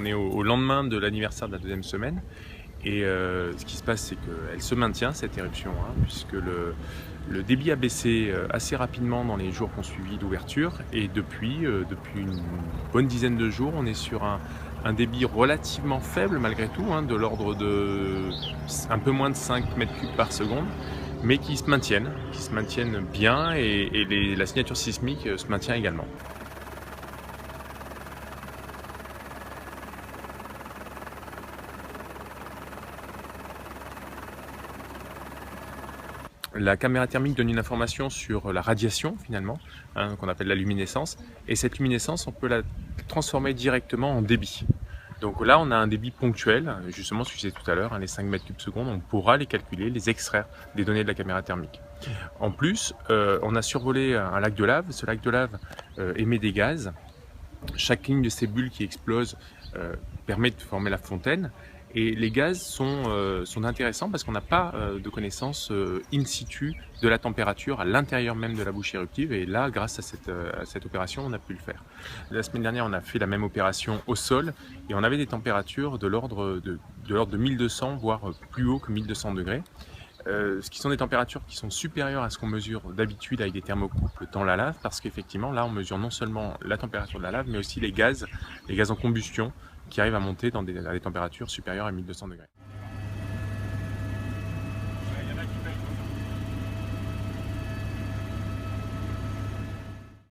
on est au lendemain de l'anniversaire de la deuxième semaine. Et ce qui se passe, c'est qu'elle se maintient, cette éruption, puisque le débit a baissé assez rapidement dans les jours qui ont suivi l'ouverture. Et depuis une bonne dizaine de jours, on est sur un débit relativement faible malgré tout, de l'ordre de un peu moins de 5 mètres cubes par seconde, mais qui se maintiennent bien, et la signature sismique se maintient également. La caméra thermique donne une information sur la radiation finalement, qu'on appelle la luminescence, et cette luminescence on peut la transformer directement en débit. Donc là on a un débit ponctuel, justement ce que je disais tout à l'heure, les 5 mètres cubes secondes, on pourra les calculer, les extraire des données de la caméra thermique. En plus, on a survolé un lac de lave, ce lac de lave émet des gaz. Chaque ligne de ces bulles qui explose permet de former la fontaine. Et les gaz sont intéressants parce qu'on n'a pas de connaissance in situ de la température à l'intérieur même de la bouche éruptive. Et là, grâce à cette opération, on a pu le faire. La semaine dernière, on a fait la même opération au sol et on avait des températures de l'ordre de 1200, voire plus haut que 1200 degrés. Ce qui sont des températures qui sont supérieures à ce qu'on mesure d'habitude avec des thermocouples dans la lave, parce qu'effectivement là on mesure non seulement la température de la lave, mais aussi les gaz en combustion qui arrivent à monter à des températures supérieures à 1200 degrés.